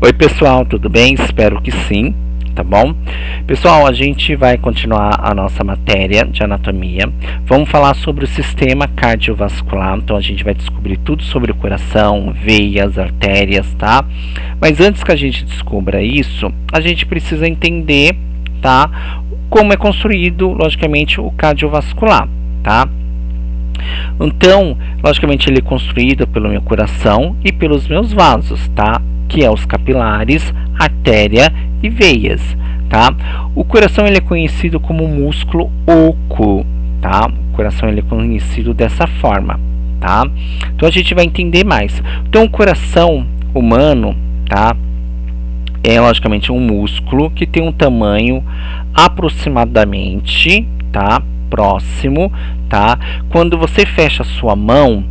Oi pessoal, tudo bem? Espero que sim, tá bom? Pessoal, a gente vai continuar a nossa matéria de anatomia. Vamos falar sobre o sistema cardiovascular, então a gente vai descobrir tudo sobre o coração, veias, artérias, tá? Mas antes que a gente descubra isso, a gente precisa entender, tá? Como é construído, logicamente, o cardiovascular, tá? Então, logicamente, ele é construído pelo meu coração e pelos meus vasos, tá? Que é os capilares, artéria e veias, tá? O coração ele é conhecido como músculo oco, tá? O coração ele é conhecido dessa forma, tá? Então a gente vai entender mais. Então o coração humano, tá? É logicamente um músculo que tem um tamanho aproximadamente, tá? Próximo, tá? Quando você fecha a sua mão,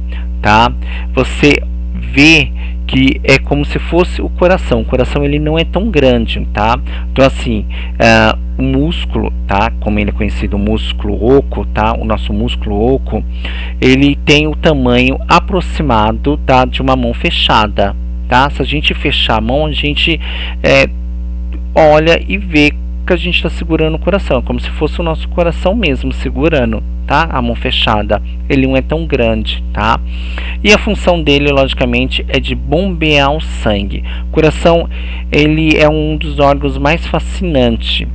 tá? Você vê que é como se fosse o coração. O coração ele não é tão grande, tá? Então assim, o músculo, tá? Como ele é conhecido, o músculo oco, tá? O nosso músculo oco, ele tem o tamanho aproximado, tá? De uma mão fechada, tá? Se a gente fechar a mão, a gente olha e vê que a gente está segurando o coração, como se fosse o nosso coração mesmo segurando, tá? A mão fechada, ele não é tão grande, tá? E a função dele, logicamente, é de bombear o sangue. O coração, ele é um dos órgãos mais fascinantes,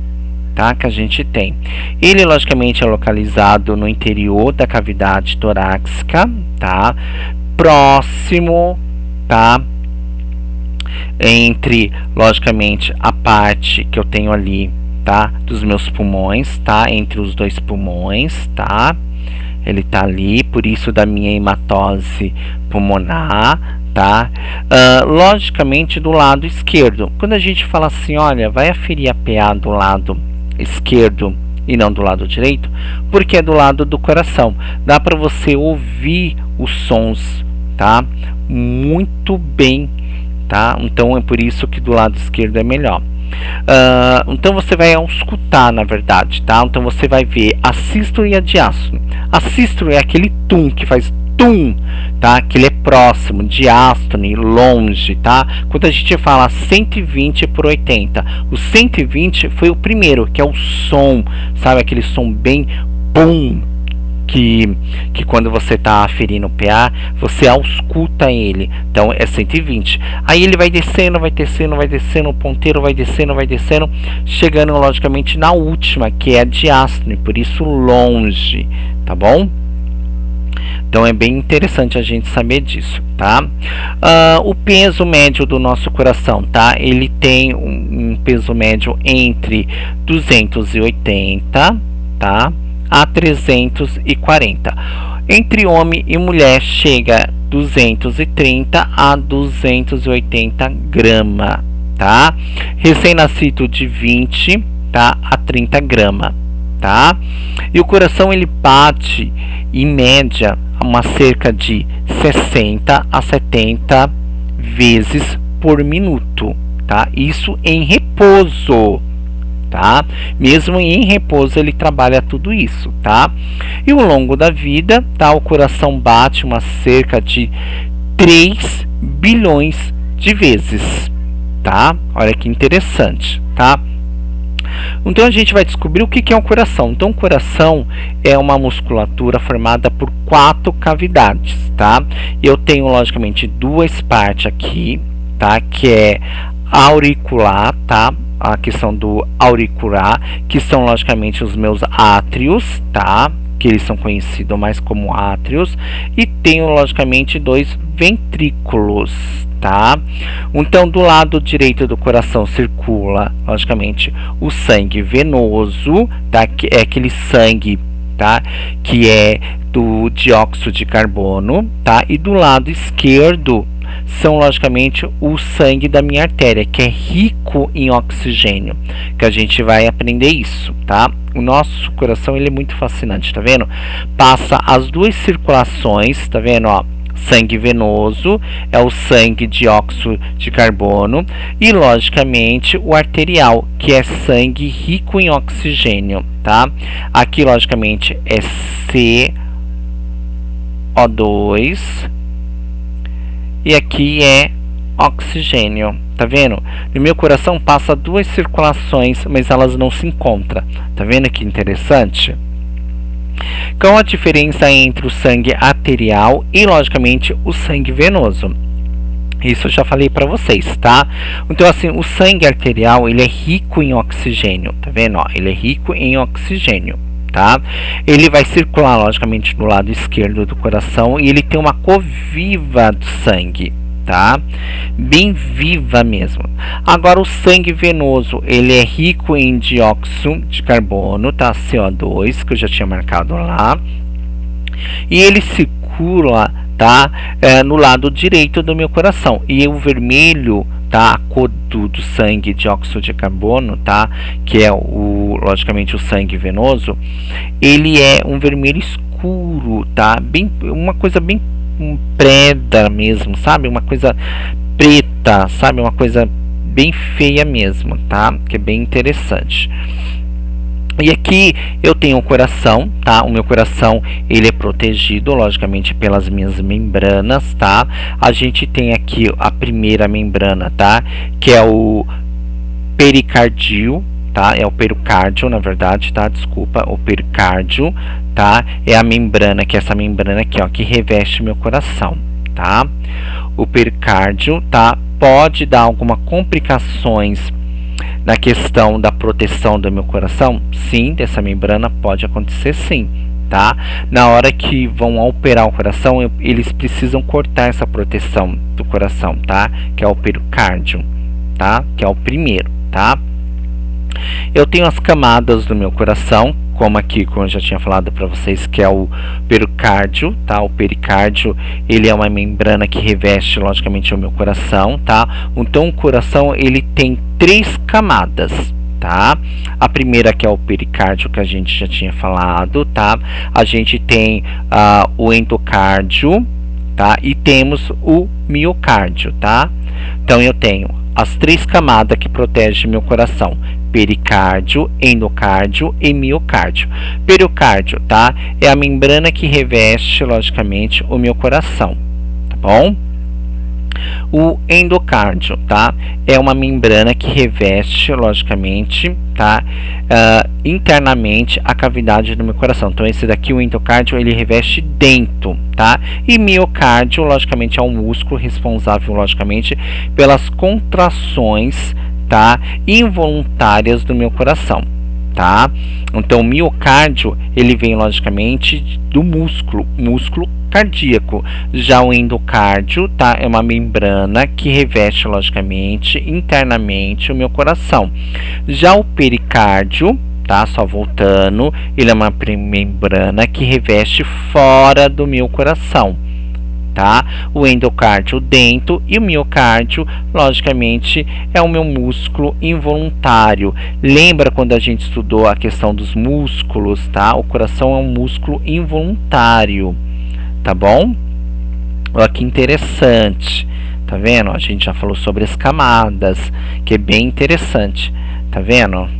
tá? Que a gente tem. Ele, logicamente, é localizado no interior da cavidade torácica, tá? Próximo, tá? Entre, logicamente, a parte que eu tenho ali, tá? Dos meus pulmões, tá? Entre os dois pulmões, tá? Ele tá ali, por isso da minha hematose pulmonar, tá? Logicamente do lado esquerdo. Quando a gente fala assim, olha, vai aferir a PA do lado esquerdo e não do lado direito, porque é do lado do coração. Dá para você ouvir os sons, tá? Muito bem, tá? Então é por isso que do lado esquerdo é melhor. Então você vai auscultar, na verdade, tá? Então você vai ver a sístole e a diástole. A sístole é aquele tum que faz tum, tá? Que ele é próximo, diástole, longe, tá? Quando a gente fala 120 por 80, o 120 foi o primeiro, que é o som, sabe? Aquele som bem pum, que quando você está aferindo o PA, você ausculta ele. Então é 120. Aí ele vai descendo, vai descendo, vai descendo, o ponteiro vai descendo, chegando logicamente na última, que é a diástole, por isso longe, tá bom? Então é bem interessante a gente saber disso, tá? O peso médio do nosso coração, tá? Ele tem um peso médio entre 280, tá? A 340. Entre homem e mulher chega 230 a 280 gramas, tá? Recém-nascido de 20, tá, a 30 gramas, tá? E o coração ele bate em média uma cerca de 60 a 70 vezes por minuto, tá? Isso em repouso, tá? Mesmo em repouso ele trabalha tudo isso, tá? E ao longo da vida, tá? O coração bate uma cerca de 3 bilhões de vezes, tá? Olha que interessante, tá? Então a gente vai descobrir o que é um coração. Então o coração é uma musculatura formada por 4 cavidades, tá? Eu tenho logicamente duas partes aqui, tá? Que é auricular, tá? A questão do auricular, que são logicamente os meus átrios, tá? Que eles são conhecidos mais como átrios, e tenho logicamente 2 ventrículos, tá? Então do lado direito do coração circula logicamente o sangue venoso, tá? Que é aquele sangue, tá? Que é do dióxido de carbono, tá? E do lado esquerdo são logicamente o sangue da minha artéria, que é rico em oxigênio, que a gente vai aprender isso, tá? O nosso coração ele é muito fascinante, tá vendo? Passa as duas circulações, tá vendo, ó? Sangue venoso é o sangue dióxido de carbono e logicamente o arterial, que é sangue rico em oxigênio, tá? Aqui logicamente é CO2 e aqui é oxigênio. Tá vendo? No meu coração passa duas circulações, mas elas não se encontram. Tá vendo que interessante? Qual a diferença entre o sangue arterial e, logicamente, o sangue venoso? Isso eu já falei para vocês, tá? Então, assim, o sangue arterial, ele é rico em oxigênio, tá vendo? Ó, ele é rico em oxigênio, tá? Ele vai circular, logicamente, no lado esquerdo do coração e ele tem uma cor viva do sangue, tá? Bem viva mesmo. Agora, o sangue venoso, ele é rico em dióxido de carbono, tá? CO2, que eu já tinha marcado lá. E ele circula, tá? No lado direito do meu coração. E o vermelho, tá? A cor do sangue, dióxido de carbono, tá? Que é logicamente o sangue venoso. Ele é um vermelho escuro, tá? Uma coisa bem preta mesmo, sabe? Uma coisa preta, sabe? Uma coisa bem feia mesmo, tá? Que é bem interessante. E aqui eu tenho o coração, tá? O meu coração, ele é protegido, logicamente, pelas minhas membranas, tá? A gente tem aqui a primeira membrana, tá? Que é o pericardio, tá? É o pericárdio, na verdade, tá? Desculpa, o pericárdio, tá? É a membrana, que é essa membrana aqui, ó, que reveste meu coração, tá? O pericárdio, tá? Pode dar algumas complicações na questão da proteção do meu coração? Sim, dessa membrana pode acontecer sim, tá? Na hora que vão operar o coração, eles precisam cortar essa proteção do coração, tá? Que é o pericárdio, tá? Que é o primeiro, tá? Eu tenho as camadas do meu coração, como aqui, como eu já tinha falado para vocês, que é o pericárdio, tá? O pericárdio, ele é uma membrana que reveste, logicamente, o meu coração, tá? Então, o coração, ele tem 3 camadas, tá? A primeira, que é o pericárdio, que a gente já tinha falado, tá? A gente tem o endocárdio, tá? E temos o miocárdio, tá? Então, eu tenho as 3 camadas que protegem meu coração: pericárdio, endocárdio e miocárdio. Pericárdio, tá? É a membrana que reveste, logicamente, o meu coração, tá bom? O endocárdio, tá? É uma membrana que reveste, logicamente, tá? Internamente a cavidade do meu coração. Então, esse daqui, o endocárdio, ele reveste dentro, tá? E miocárdio, logicamente, é um músculo responsável, logicamente, pelas contrações, tá? Involuntárias do meu coração, tá? Então, o miocárdio, ele vem, logicamente, do músculo cardíaco. Já o endocárdio, tá? É uma membrana que reveste, logicamente, internamente o meu coração. Já o pericárdio, tá? Só voltando, ele é uma membrana que reveste fora do meu coração, tá? O endocárdio dentro e o miocárdio, logicamente, é o meu músculo involuntário. Lembra quando a gente estudou a questão dos músculos, tá? O coração é um músculo involuntário, tá bom? Olha que interessante, tá vendo? A gente já falou sobre as camadas, que é bem interessante, tá vendo?